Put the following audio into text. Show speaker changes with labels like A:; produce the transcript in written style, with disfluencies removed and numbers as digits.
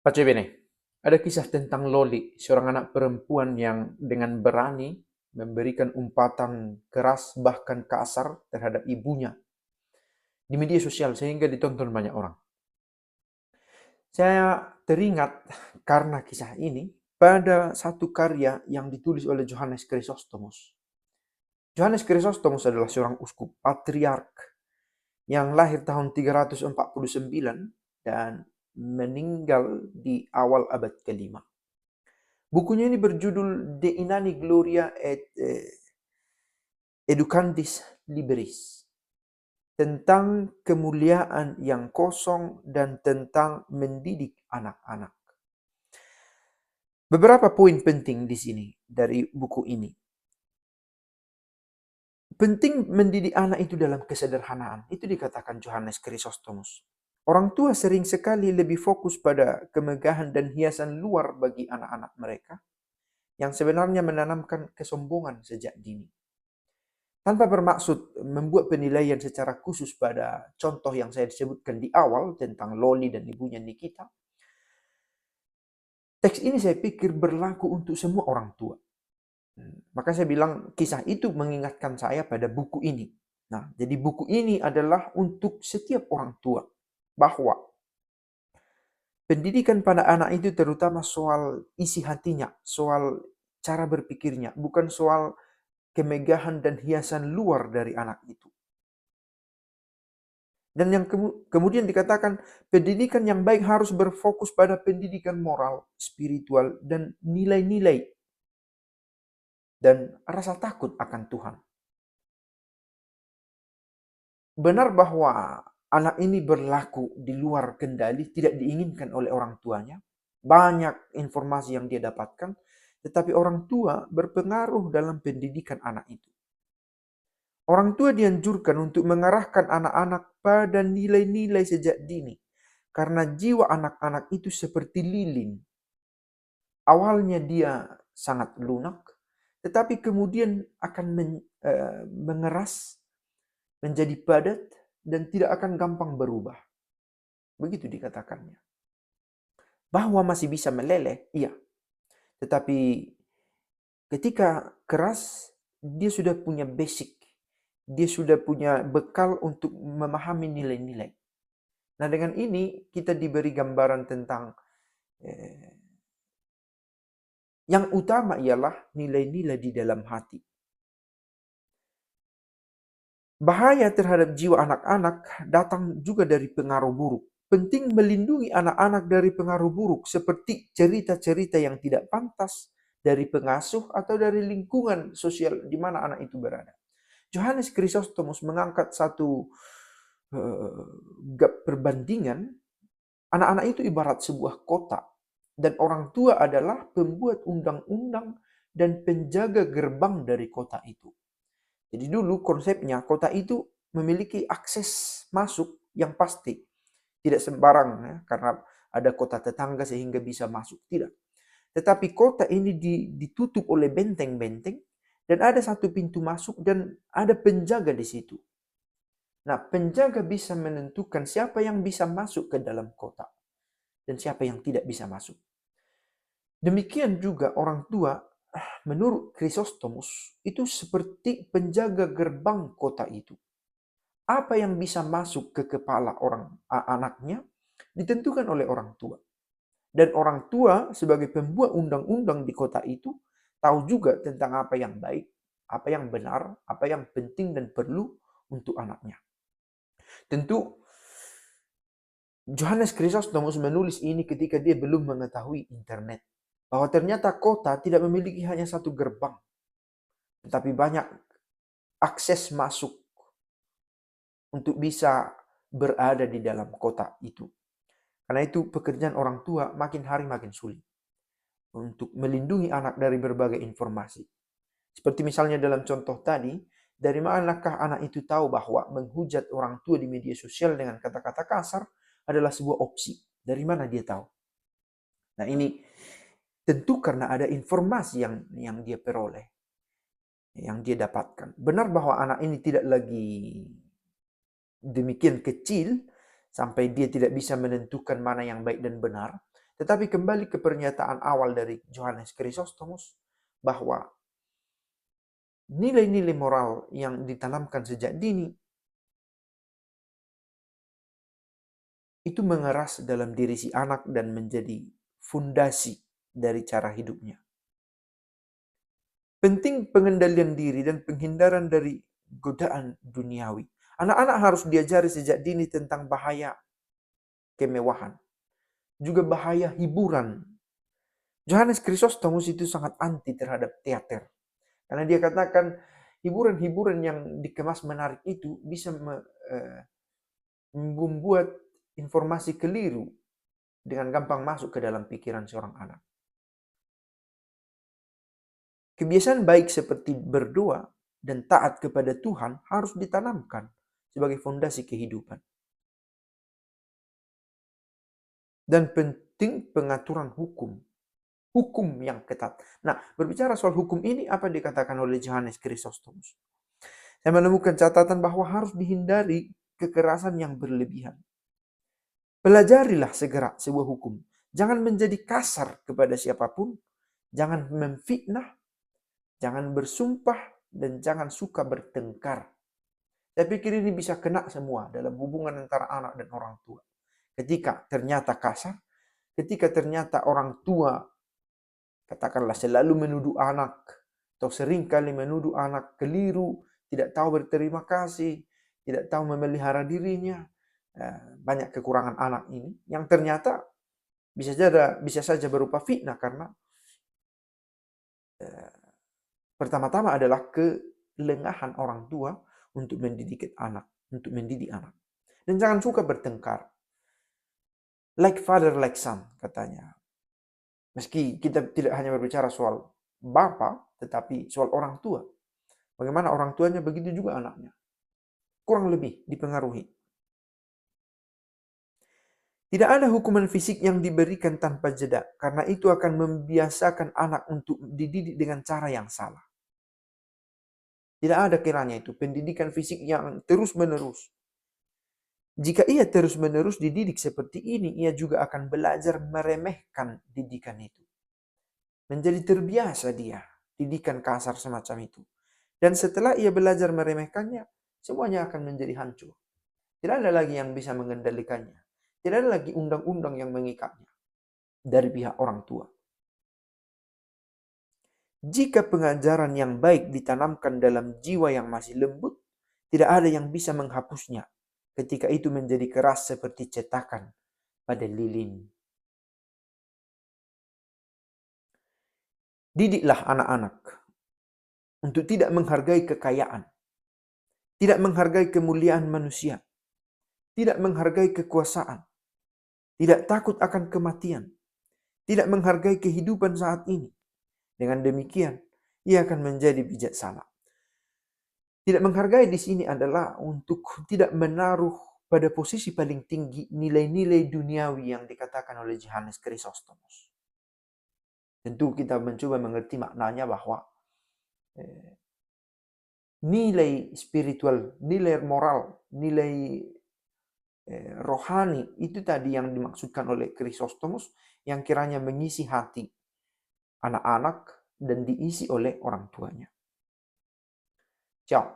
A: Pace bene, ada kisah tentang Loli, seorang anak perempuan yang dengan berani memberikan umpatan keras bahkan kasar terhadap ibunya di media sosial sehingga ditonton banyak orang. Saya teringat karena kisah ini pada satu karya yang ditulis oleh Johannes Chrysostomus. Johannes Chrysostomus adalah seorang uskup patriark yang lahir tahun 349 dan meninggal di awal abad kelima. Bukunya ini berjudul De Inani Gloria et Educandis Liberis. Tentang kemuliaan yang kosong dan tentang mendidik anak-anak. Beberapa poin penting di sini dari buku ini. Penting mendidik anak itu dalam kesederhanaan. Itu dikatakan Johannes Chrysostomus. Orang tua sering sekali lebih fokus pada kemegahan dan hiasan luar bagi anak-anak mereka yang sebenarnya menanamkan kesombongan sejak dini. Tanpa bermaksud membuat penilaian secara khusus pada contoh yang saya sebutkan di awal tentang Loli dan ibunya Nikita, teks ini saya pikir berlaku untuk semua orang tua. Maka saya bilang kisah itu mengingatkan saya pada buku ini. Nah, jadi buku ini adalah untuk setiap orang tua bahwa pendidikan pada anak itu terutama soal isi hatinya, soal cara berpikirnya, bukan soal kemegahan dan hiasan luar dari anak itu. Dan yang kemudian dikatakan pendidikan yang baik harus berfokus pada pendidikan moral, spiritual, dan nilai-nilai dan rasa takut akan Tuhan. Benar bahwa anak ini berlaku di luar kendali, tidak diinginkan oleh orang tuanya. Banyak informasi yang dia dapatkan, tetapi orang tua berpengaruh dalam pendidikan anak itu. Orang tua dianjurkan untuk mengarahkan anak-anak pada nilai-nilai sejak dini. Karena jiwa anak-anak itu seperti lilin. Awalnya dia sangat lunak, tetapi kemudian akan mengeras, menjadi padat, dan tidak akan gampang berubah. Begitu dikatakannya. Bahwa masih bisa meleleh, iya. Tetapi ketika keras, dia sudah punya basic. Dia sudah punya bekal untuk memahami nilai-nilai. Nah, dengan ini kita diberi gambaran tentang yang utama ialah nilai-nilai di dalam hati. Bahaya terhadap jiwa anak-anak datang juga dari pengaruh buruk. Penting melindungi anak-anak dari pengaruh buruk seperti cerita-cerita yang tidak pantas dari pengasuh atau dari lingkungan sosial di mana anak itu berada. Johannes Chrysostomus mengangkat satu perbandingan. Anak-anak itu ibarat sebuah kota dan orang tua adalah pembuat undang-undang dan penjaga gerbang dari kota itu. Jadi dulu konsepnya kota itu memiliki akses masuk yang pasti. Tidak sembarang ya, karena ada kota tetangga sehingga bisa masuk. Tidak. Tetapi kota ini ditutup oleh benteng-benteng dan ada satu pintu masuk dan ada penjaga di situ. Nah, penjaga bisa menentukan siapa yang bisa masuk ke dalam kota dan siapa yang tidak bisa masuk. Demikian juga orang tua, menurut Chrysostomus, itu seperti penjaga gerbang kota itu. Apa yang bisa masuk ke kepala anaknya ditentukan oleh orang tua. Dan orang tua sebagai pembuat undang-undang di kota itu tahu juga tentang apa yang baik, apa yang benar, apa yang penting dan perlu untuk anaknya. Tentu Johannes Chrysostomus menulis ini ketika dia belum mengetahui internet. Bahwa ternyata kota tidak memiliki hanya satu gerbang, tetapi banyak akses masuk untuk bisa berada di dalam kota itu. Karena itu pekerjaan orang tua makin hari makin sulit untuk melindungi anak dari berbagai informasi. Seperti misalnya dalam contoh tadi, dari manakah anak itu tahu bahwa menghujat orang tua di media sosial dengan kata-kata kasar adalah sebuah opsi? Dari mana dia tahu? Nah, ini tentu karena ada informasi yang dia peroleh, yang dia dapatkan. Benar bahwa anak ini tidak lagi demikian kecil sampai dia tidak bisa menentukan mana yang baik dan benar. Tetapi kembali ke pernyataan awal dari Johannes Chrysostomus bahwa nilai-nilai moral yang ditanamkan sejak dini itu mengeras dalam diri si anak dan menjadi fondasi dari cara hidupnya. Penting pengendalian diri dan penghindaran dari godaan duniawi. Anak-anak harus diajari sejak dini tentang bahaya kemewahan, juga bahaya hiburan. Johannes Chrysostomus itu sangat anti terhadap teater. Karena dia katakan hiburan-hiburan yang dikemas menarik itu bisa membuat informasi keliru dengan gampang masuk ke dalam pikiran seorang anak. Kebiasaan baik seperti berdoa dan taat kepada Tuhan harus ditanamkan sebagai fondasi kehidupan. Dan penting pengaturan hukum. Hukum yang ketat. Nah, berbicara soal hukum ini, apa dikatakan oleh Johannes Chrysostomus? Saya menemukan catatan bahwa harus dihindari kekerasan yang berlebihan. Pelajarilah segera sebuah hukum. Jangan menjadi kasar kepada siapapun. Jangan memfitnah. Jangan bersumpah. Dan jangan suka bertengkar. Saya pikir ini bisa kena semua dalam hubungan antara anak dan orang tua. Ketika ternyata kasar, ketika ternyata orang tua katakanlah selalu menuduh anak, atau sering kali menuduh anak keliru, tidak tahu berterima kasih, tidak tahu memelihara dirinya. Banyak kekurangan anak ini yang ternyata bisa saja berupa fitnah karena pertama-tama adalah kelengahan orang tua untuk mendidik anak, Dan jangan suka bertengkar. Like father, like son, katanya. Meski kita tidak hanya berbicara soal bapak, tetapi soal orang tua. Bagaimana orang tuanya, begitu juga anaknya. Kurang lebih dipengaruhi. Tidak ada hukuman fisik yang diberikan tanpa jeda, karena itu akan membiasakan anak untuk dididik dengan cara yang salah. Tidak ada kiranya itu pendidikan fisik yang terus-menerus. Jika ia terus-menerus dididik seperti ini, ia juga akan belajar meremehkan didikan itu. Menjadi terbiasa dia didikan kasar semacam itu. Dan setelah ia belajar meremehkannya, semuanya akan menjadi hancur. Tidak ada lagi yang bisa mengendalikannya. Tidak ada lagi undang-undang yang mengikatnya dari pihak orang tua. Jika pengajaran yang baik ditanamkan dalam jiwa yang masih lembut, tidak ada yang bisa menghapusnya ketika itu menjadi keras seperti cetakan pada lilin. Didiklah anak-anak untuk tidak menghargai kekayaan, tidak menghargai kemuliaan manusia, tidak menghargai kekuasaan, tidak takut akan kematian, tidak menghargai kehidupan saat ini. Dengan demikian, ia akan menjadi bijaksana. Tidak menghargai di sini adalah untuk tidak menaruh pada posisi paling tinggi nilai-nilai duniawi yang dikatakan oleh Johannes Chrysostomus. Tentu kita mencoba mengerti maknanya bahwa nilai spiritual, nilai moral, nilai rohani itu tadi yang dimaksudkan oleh Chrysostomus yang kiranya mengisi hati anak-anak dan diisi oleh orang tuanya. Ciao.